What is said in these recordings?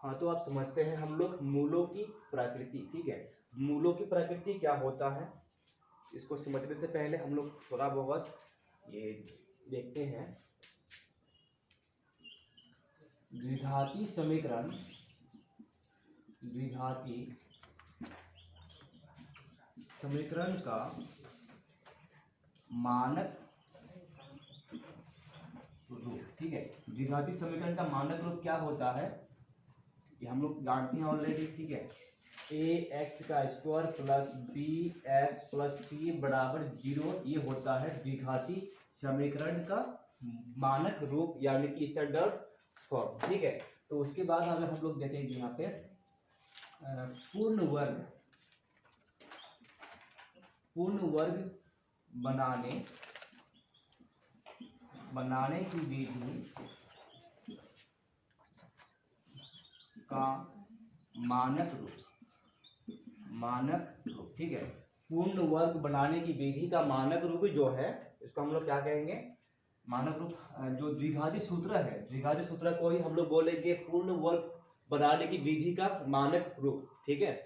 हाँ, तो आप समझते हैं हम लोग मूलों की प्रकृति। ठीक है, मूलों की प्रकृति क्या होता है, इसको समझने से पहले हम लोग थोड़ा बहुत ये देखते हैं। द्विघाती समीकरण, द्विघाती समीकरण का मानक रूप। ठीक है, द्विघाती समीकरण का मानक रूप क्या होता है, ये हम लोग जानते हैं ऑलरेडी। ठीक है, ए एक्स का square plus B X plus C बराबर 0, ये होता है द्विघाती समीकरण का मानक रूप, यानी कि स्टैंडर्ड फॉर्म। ठीक है, तो उसके बाद अगर हम लोग देखेंगे यहाँ पे पूर्ण वर्ग बनाने की विधि का मानक रूप। ठीक है, पूर्ण वर्ग बनाने की विधि का मानक रूप जो है, इसको हम लोग क्या कहेंगे, मानक रूप। जो द्विघाती सूत्र है, द्विघाती सूत्र को ही हम लोग बोलेंगे पूर्ण वर्ग बनाने की विधि का मानक रूप। ठीक है,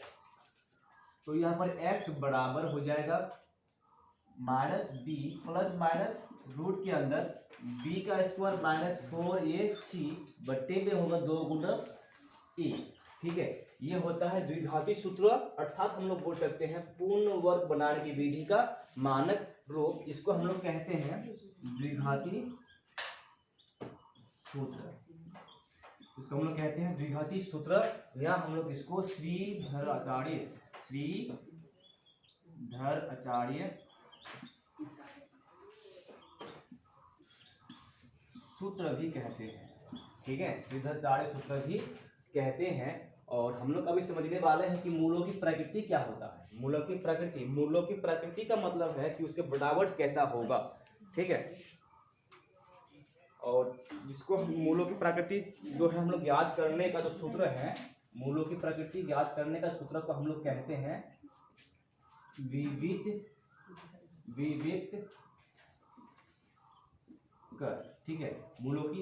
तो यहाँ पर x बराबर हो जाएगा minus B plus minus root के अंदर b का स्क्वायर माइनस 4ac बट्टे में होगा 2 गुना a। ठीक है, ये होता है द्विघाती सूत्र, अर्थात हम लोग बोल सकते हैं पूर्ण वर्ग बनाने की विधि का मानक रूप। इसको हम लोग कहते हैं द्विघाती सूत्र, इसको हम लोग कहते हैं द्विघाती सूत्र, या हम लोग इसको श्रीधर आचार्य सूत्र भी कहते हैं। ठीक है, श्रीधर आचार्य सूत्र भी कहते हैं। और हम लोग अभी समझने वाले हैं कि मूलों की प्रकृति क्या होता है। मूलों की प्रकृति का मतलब है कि उसके बनावट कैसा होगा। ठीक है, और जिसको हम मूलों की प्रकृति जो है हम लोग याद करने का जो सूत्र है, मूलों की प्रकृति याद करने का सूत्र को हम लोग कहते हैं विविक्त कर। ठीक है, मूलों की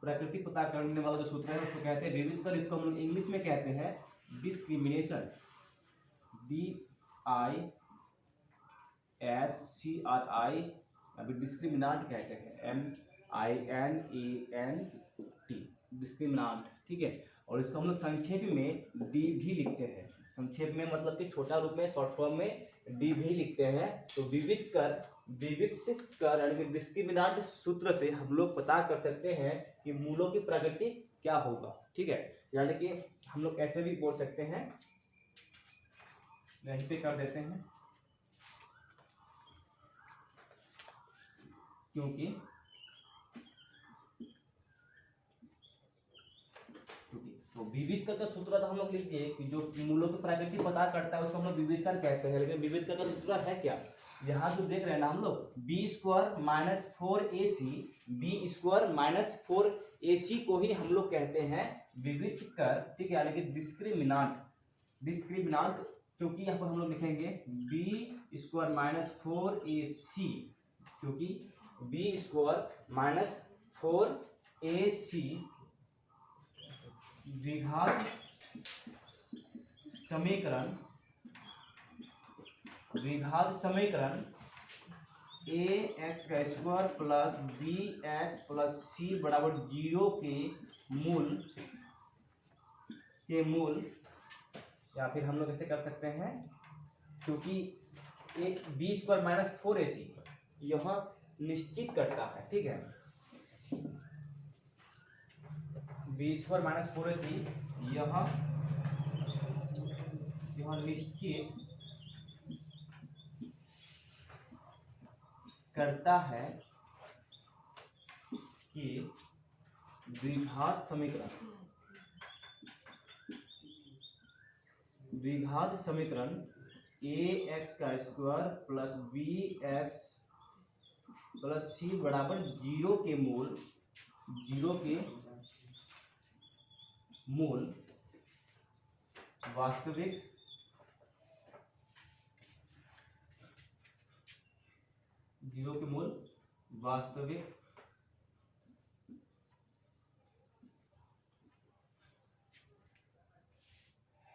प्रकृति पता करने वाला जो सूत्र है उसको कहते हैं विविक्त कर। इसको हम लोग इंग्लिश में कहते हैं डिस्क्रिमिनेशन, DISCRI, अभी डिस्क्रिमिनांट कहते हैं MINANT, डिस्क्रिमिनांट। ठीक है, और इसको हम लोग संक्षेप में डी भी लिखते हैं, संक्षेप में मतलब कि छोटा रूप में, शॉर्ट फॉर्म में डी भी लिखते हैं। तो विविक्त कर यानी कि डिस्क्रिमिनांट सूत्र से हम लोग पता कर सकते हैं कि मूलों की प्रकृति क्या होगा। ठीक है, यानी कि हम लोग ऐसे भी बोल सकते हैं, यहीं पे कर देते हैं, क्योंकि तो विविध कर का सूत्र तो हम लोग लिख दिए कि जो मूलों की प्रकृति पता करता है उसको हम लोग विविध कर कहते हैं। लेकिन विविध कर का सूत्र है क्या, यहाँ जो देख रहे हैं ना हम लोग, बी स्क्वायर माइनस 4ac को ही हम लोग कहते हैं विविध कर। ठीक है, यानी कि डिस्क्रिमिनांट, क्योंकि यहाँ पर हम लोग लिखेंगे बी स्क्वायर माइनस 4ac, क्योंकि बी स्क्वायर माइनस 4ac द्विघात समीकरण ए एक्स का square plus B X plus C बराबर 0 के मूल, या फिर हम लोग ऐसे कर सकते हैं, क्योंकि एक बी स्क्वायर माइनस 4ac यह निश्चित करता है। ठीक है, बी स्क्वायर माइनस 4ac यह निश्चित करता है कि द्विघात समीकरण ए एक्स का square plus B X plus C बराबर 0 के मूल वास्तविक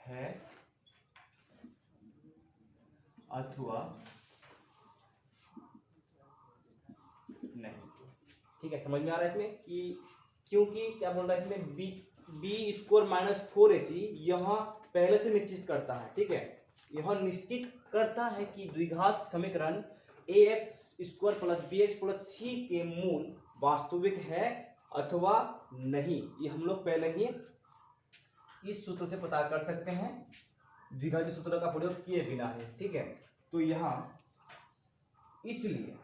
है अथवा नहीं। ठीक है, समझ में आ रहा है इसमें कि क्योंकि क्या बोल रहा है इसमें, बी स्क्वायर माइनस 4ac यह पहले से निश्चित करता है। ठीक है, यह निश्चित करता है कि द्विघात समीकरण ax square plus bx plus c के मूल वास्तविक है अथवा नहीं। ये हम लोग पहले ही इस सूत्र से पता कर सकते हैं, द्विघाती सूत्र का प्रयोग किए बिना है। ठीक है, तो यहाँ इसलिए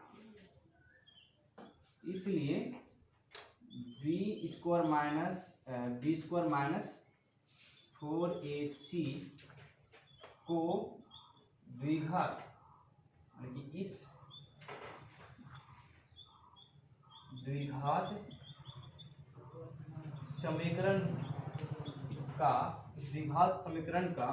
बी स्क्वायर माइनस 4ac को द्विघात यानी कि इस द्विघात समीकरण का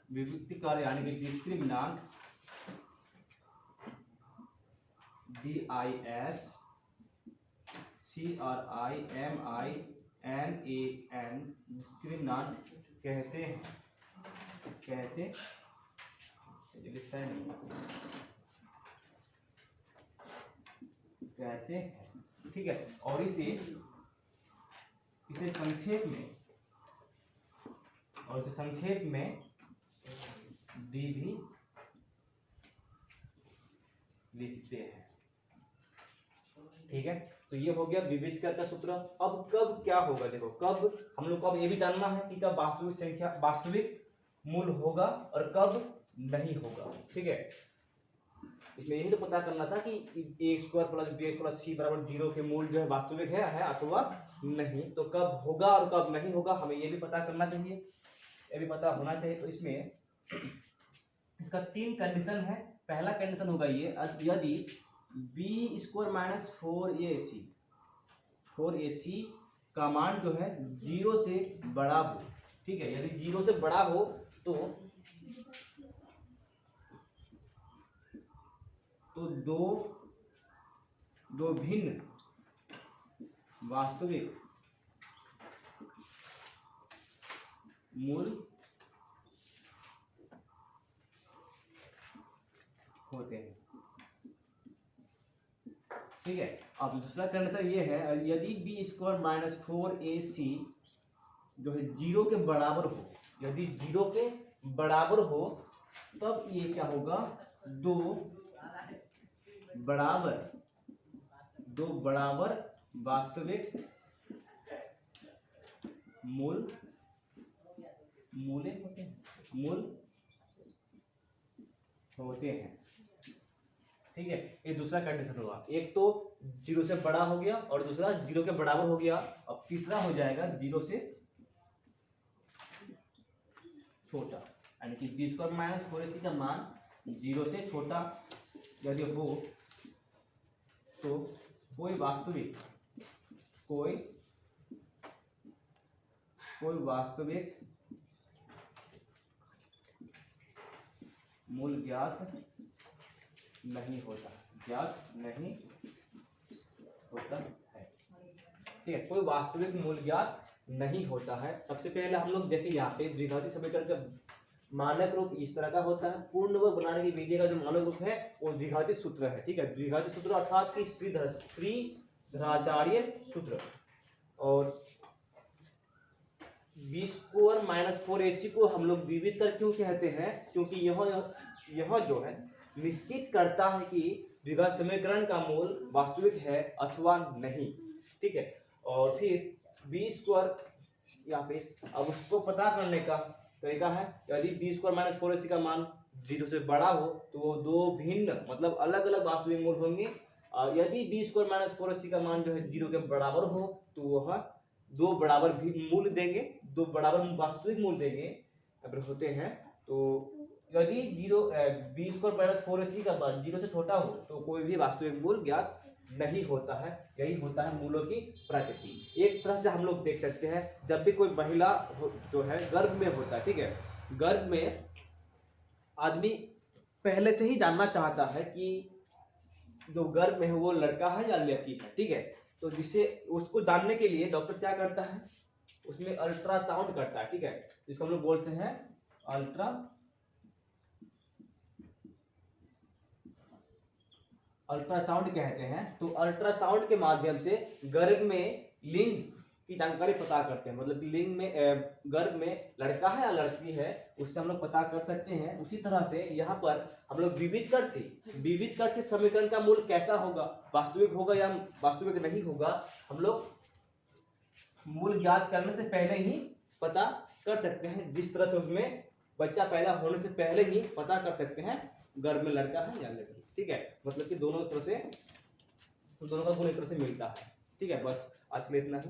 विविक्तिकार यानी कि डिस्क्रिमिनांट DISCRIMINAN डिस्क्रिमिनांट कहते हैं। ठीक है, और इसे संक्षेप में डी भी लिखते हैं। ठीक है, तो ये हो गया विविधता का सूत्र। अब कब क्या होगा, देखो कब हम लोग को अब ये भी जानना है कि कब वास्तविक मूल होगा और कब नहीं होगा। ठीक है, इसमें यही तो पता करना था कि ए square plus B plus C बराबर 0 के मूल जो है वास्तविक है अथवा नहीं। तो कब होगा और कब नहीं होगा हमें ये भी पता करना चाहिए, ये भी पता होना चाहिए। तो इसमें इसका 3 कंडीशन है। पहला कंडीशन होगा ये, यदि बी स्क्वायर माइनस 4ac का मान जो है 0 से बड़ा हो। ठीक है, यदि 0 से बड़ा हो तो दो भिन्न वास्तविक मूल होते हैं। ठीक है, अब दूसरा कंडीशन ये है, यदि बी स्क्वायर माइनस 4ac जो है 0 के बराबर हो, यदि 0 के बराबर हो तब ये क्या होगा, दो बराबर वास्तविक मूल होते हैं। ठीक है, ये दूसरा कंडीशन होगा। एक तो 0 से बड़ा हो गया और दूसरा 0 के बराबर हो गया। अब तीसरा हो जाएगा 0 से छोटा, यानी कि बी स्क्वायर माइनस 4ac का मान 0 से छोटा यदि हो तो कोई वास्तविक मूल ज्ञात नहीं होता है। ठीक है, कोई वास्तविक मूल ज्ञात नहीं होता है। सबसे पहले हम लोग देखें यहाँ पे द्विघाती समीकरण का मानक रूप इस तरह का होता है। पूर्ण वर्ग बनाने की विधि का जो मानक रूप है वो द्विघाती सूत्र है। ठीक है, द्विघाती सूत्र अर्थात कि श्रीधराचार्य सूत्र। और बी स्क्वायर माइनस 4ac को हम लोग विविधता क्यों कहते हैं, क्योंकि यह जो है निश्चित करता है कि द्विघात समीकरण का मूल वास्तविक है अथवा नहीं। ठीक है, और फिर बी स्क्वायर यहाँ पे अब उसको पता करने का तरीका है, यदि बी स्क्वायर माइनस 4ac का मान 0 से बड़ा हो तो वो दो भिन्न मतलब अलग अलग वास्तविक मूल होंगे। और यदि बी स्क्वायर माइनस 4ac का मान जो है 0 के बराबर हो तो वह दो बराबर भी मूल देंगे, दो बराबर वास्तविक मूल देंगे अगर होते हैं। तो यदि बी स्क्वायर माइनस 4ac का मान 0 से छोटा हो तो कोई भी वास्तविक मूल ज्ञात नहीं होता है। यही होता है मूलों की प्रकृति। एक तरह से हम लोग देख सकते हैं, जब भी कोई महिला जो है गर्भ में होता है, ठीक है, गर्भ में आदमी पहले से ही जानना चाहता है कि जो गर्भ में है वो लड़का है या लड़की है, ठीक है। तो जिससे उसको जानने के लिए डॉक्टर क्या करता है, उसमें अल्ट्रासाउंड करता है, ठीक है, जिसको हम लोग बोलते हैं अल्ट्रासाउंड कहते हैं। तो अल्ट्रासाउंड के माध्यम से गर्भ में लिंग की जानकारी पता करते हैं, मतलब लिंग में गर्भ में लड़का है या लड़की है उससे हम लोग पता कर सकते हैं। उसी तरह से यहाँ पर हम लोग विविध कर से समीकरण का मूल कैसा होगा, वास्तविक होगा या वास्तविक नहीं होगा, हम लोग मूल ज्ञात करने से पहले ही पता कर सकते हैं। जिस तरह से उसमें बच्चा पैदा होने से पहले ही पता कर सकते हैं गर्भ में लड़का है या लड़की, ठीक है। मतलब कि दोनों का गुण एक तरह से मिलता है, ठीक है। बस आज के लिए इतना ही।